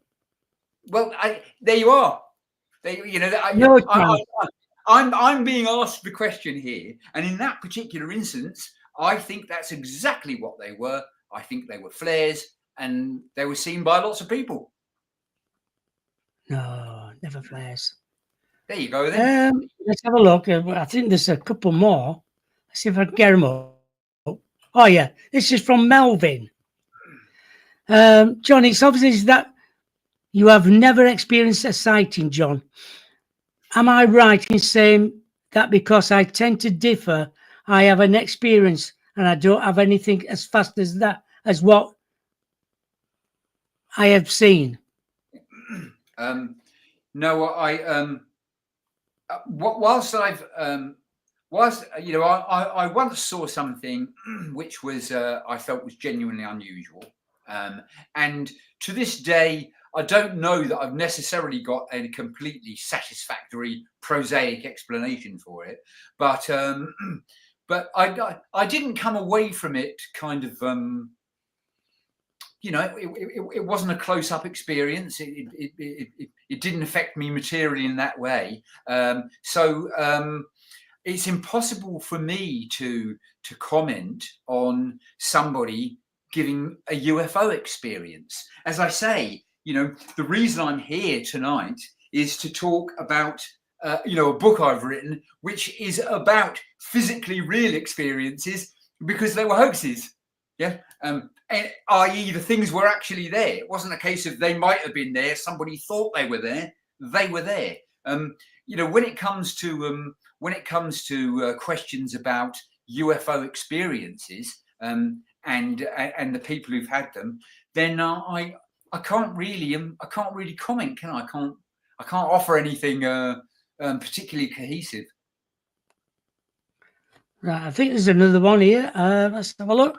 Well, there you are. I'm being asked the question here, and in that particular instance, I think that's exactly what they were. I think they were flares, and they were seen by lots of people. No, never flares. There you go then. Let's have a look. I think there's a couple more. see if I can get them up. Oh yeah, this is from Melvin. John, it's obvious that you have never experienced a sighting, John. Am I right in saying that because I tend to differ, I have an experience and I don't have anything as fast as that, as what I have seen? No, whilst I've whilst I once saw something which was I felt was genuinely unusual, and to this day I don't know that I've necessarily got a completely satisfactory prosaic explanation for it, but I didn't come away from it kind of it wasn't a close-up experience. It didn't affect me materially in that way. It's impossible for me to comment on somebody giving a UFO experience. As I say, the reason I'm here tonight is to talk about a book I've written, which is about physically real experiences because they were hoaxes. Yeah. I.e., the things were actually there. It wasn't a case of they might have been there. Somebody thought they were there. They were there. When it comes to questions about UFO experiences and the people who've had them, then I can't really comment, can I? I can't offer anything particularly cohesive. Right, I think there's another one here. Let's have a look.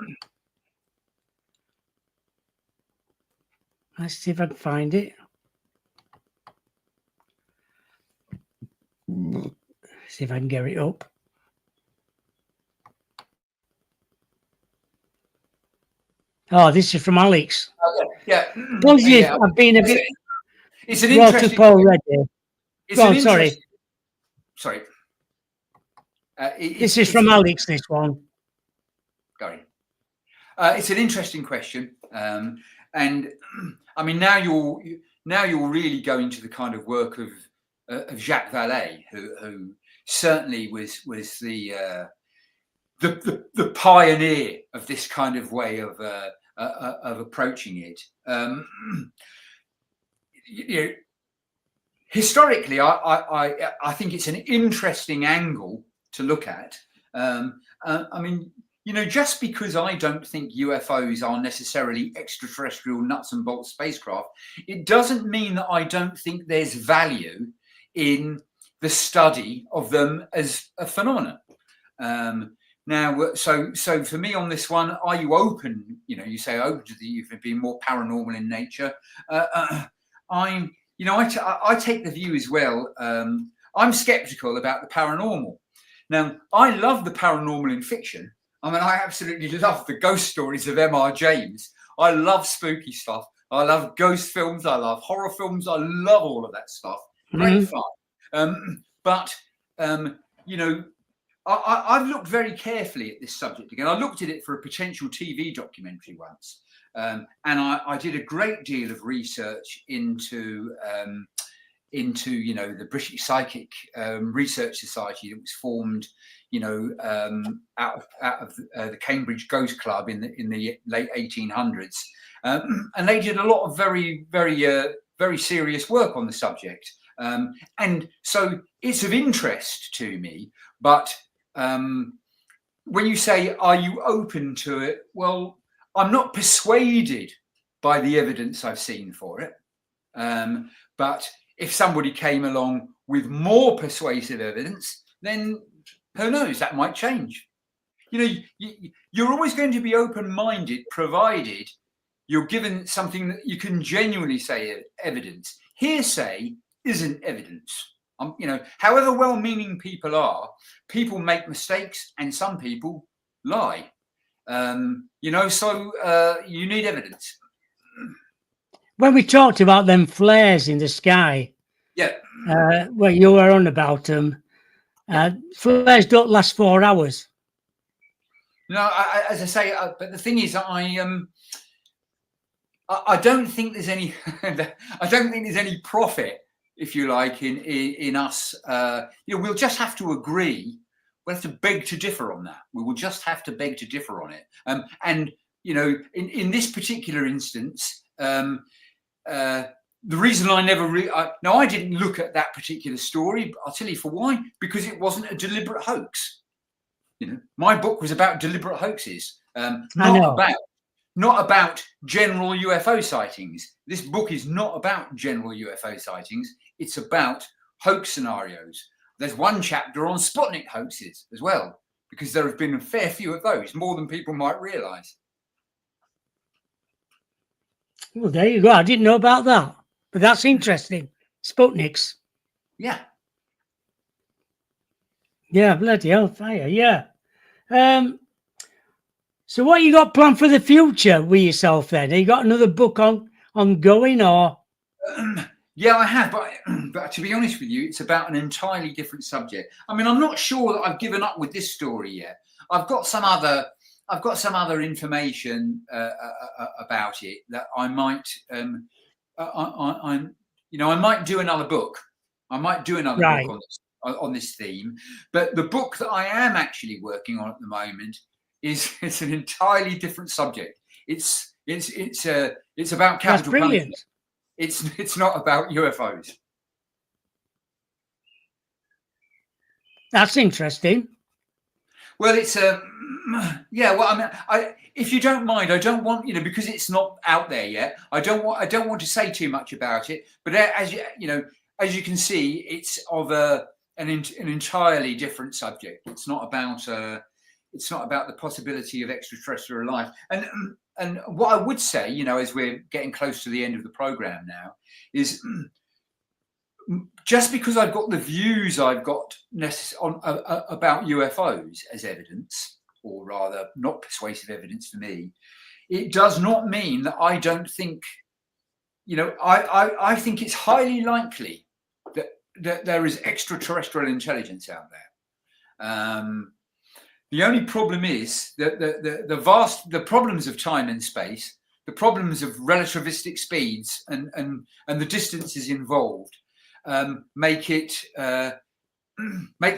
Let's see if I can find it. See if I can get it up. Oh, this is from Alex. Yeah. Apologies, I've been a bit. It's an interesting. Already. Sorry. This is from Alex. This one. Sorry. It's an interesting question, and I mean now you're really going to the kind of work of Jacques Vallée, who certainly was the pioneer of this kind of way of approaching it. Historically, I think it's an interesting angle to look at. I mean, just because I don't think UFOs are necessarily extraterrestrial nuts and bolts spacecraft, it doesn't mean that I don't think there's value in the study of them as a phenomenon. Now, so for me on this one, are you open? You say open to you've been more paranormal in nature. I take the view as well. I'm skeptical about the paranormal. Now, I love the paranormal in fiction. I mean, I absolutely love the ghost stories of M.R. James. I love spooky stuff. I love ghost films. I love horror films. I love all of that stuff. Great fun. But I've looked very carefully at this subject again. I looked at it for a potential TV documentary once, and I did a great deal of research into the British Psychic Research Society that was formed out of the Cambridge Ghost Club in the late 1800s, and they did a lot of very serious work on the subject, and so it's of interest to me. But when you say, are you open to it? Well, I'm not persuaded by the evidence I've seen for it, but if somebody came along with more persuasive evidence, then who knows, that might change. You're always going to be open-minded, provided you're given something that you can genuinely say evidence. Hearsay isn't evidence. However well-meaning people are, people make mistakes and some people lie. So you need evidence. When we talked about them flares in the sky, where you were on about them, flares don't last 4 hours. No, as I say, but the thing is, I don't think there's any. I don't think there's any profit, if you like, in us. We'll just have to agree we'll have to beg to differ on that. We will just have to beg to differ on it. And you know, in this particular instance, the reason I never now I didn't look at that particular story. I'll tell you for why. Because it wasn't a deliberate hoax. You know, my book was about deliberate hoaxes, not about general UFO sightings. This book is not about general UFO sightings. It's about hoax scenarios. There's one chapter on Sputnik hoaxes as well, because there have been a fair few of those, more than people might realise. Well, there you go. I didn't know about that, but that's interesting. Sputniks. Yeah. Yeah, bloody hellfire. Yeah. So what you got planned for the future with yourself then? Have you got another book ongoing or? Yeah, I have, but to be honest with you, it's about an entirely different subject. I mean, I'm not sure that I've given up with this story yet. I've got some other information about it that I might, I might do another book. I might do another book on this theme. But the book that I am actually working on at the moment it's an entirely different subject. It's about capital punishment. It's not about UFOs. That's interesting. Well, it's yeah. Well, I mean, if you don't mind, I don't want, because it's not out there yet. I don't want to say too much about it. But as you can see, it's of an entirely different subject. It's not about the possibility of extraterrestrial life. And what I would say, as we're getting close to the end of the program now, is just because I've got the views I've got about UFOs as evidence, or rather not persuasive evidence for me, it does not mean that I don't think, I think it's highly likely that there is extraterrestrial intelligence out there. The only problem is that the problems of time and space, the problems of relativistic speeds and the distances involved make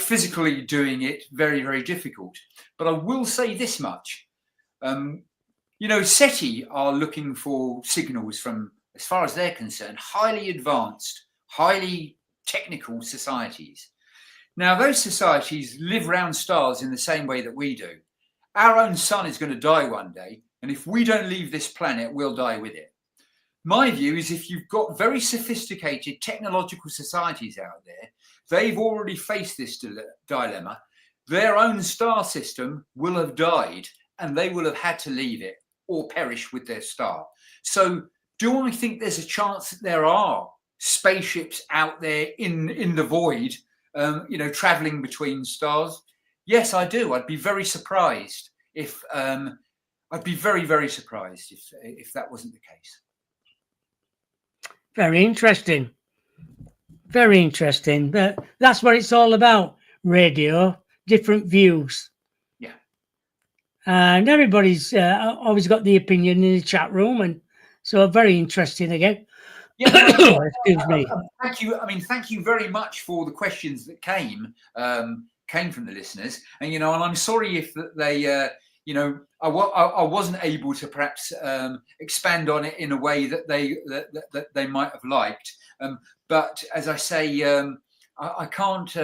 physically doing it very, very difficult. But I will say this much. SETI are looking for signals from, as far as they're concerned, highly advanced, highly technical societies. Now, those societies live around stars in the same way that we do. Our own sun is going to die one day, and if we don't leave this planet, we'll die with it. My view is if you've got very sophisticated technological societies out there, they've already faced this dilemma. Their own star system will have died, and they will have had to leave it or perish with their star. So do I think there's a chance that there are spaceships out there in the void, traveling between stars? Yes, I do. I'd be very surprised if I'd be very, very surprised if that wasn't the case. Very interesting. Very interesting. That's what it's all about. Radio, different views. Yeah. And everybody's always got the opinion in the chat room, and so very interesting again. Yeah, excuse me. Thank you. I mean, thank you very much for the questions that came from the listeners, and and I'm sorry if they, I wasn't able to perhaps expand on it in a way that they might have liked. But as I say, I can't.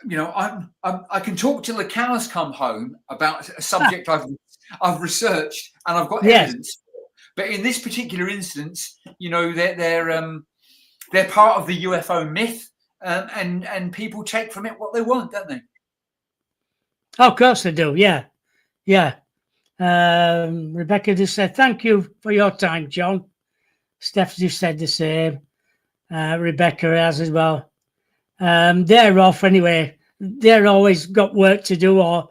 I can talk till the cows come home about a subject I've researched and I've got evidence. But in this particular instance, they're part of the UFO myth, and people take from it what they want, don't they? Oh, of course they do. Yeah, yeah. Rebecca just said thank you for your time, John. Steph just said the same. Rebecca has as well. They're off anyway. They're always got work to do, or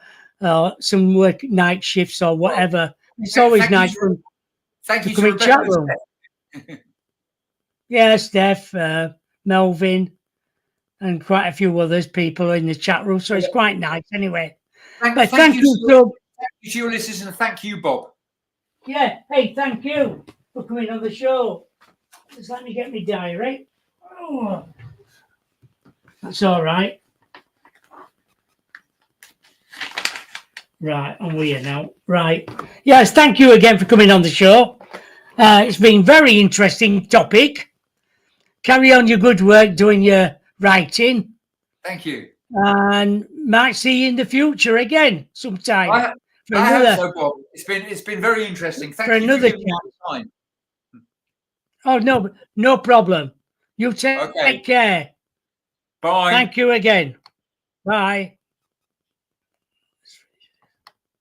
some work night shifts or whatever. It's always nice. Thank you to Rebecca. Yeah, Steph, Melvin, and quite a few others people in the chat room. So it's quite nice anyway. Thank you to your listeners, and thank you, Bob. Yeah, hey, thank you for coming on the show. Just let me get my diary. Oh, that's all right. Right, I'm with you now. Right. Yes, thank you again for coming on the show. It's been very interesting topic. Carry on your good work doing your writing, Thank you. and might see you in the future again sometime I, for I hope another so, Bob. It's been very interesting. for Thank you for another giving me chat. the time. Oh no problem. You take Okay. care. Bye. Thank you again. Bye.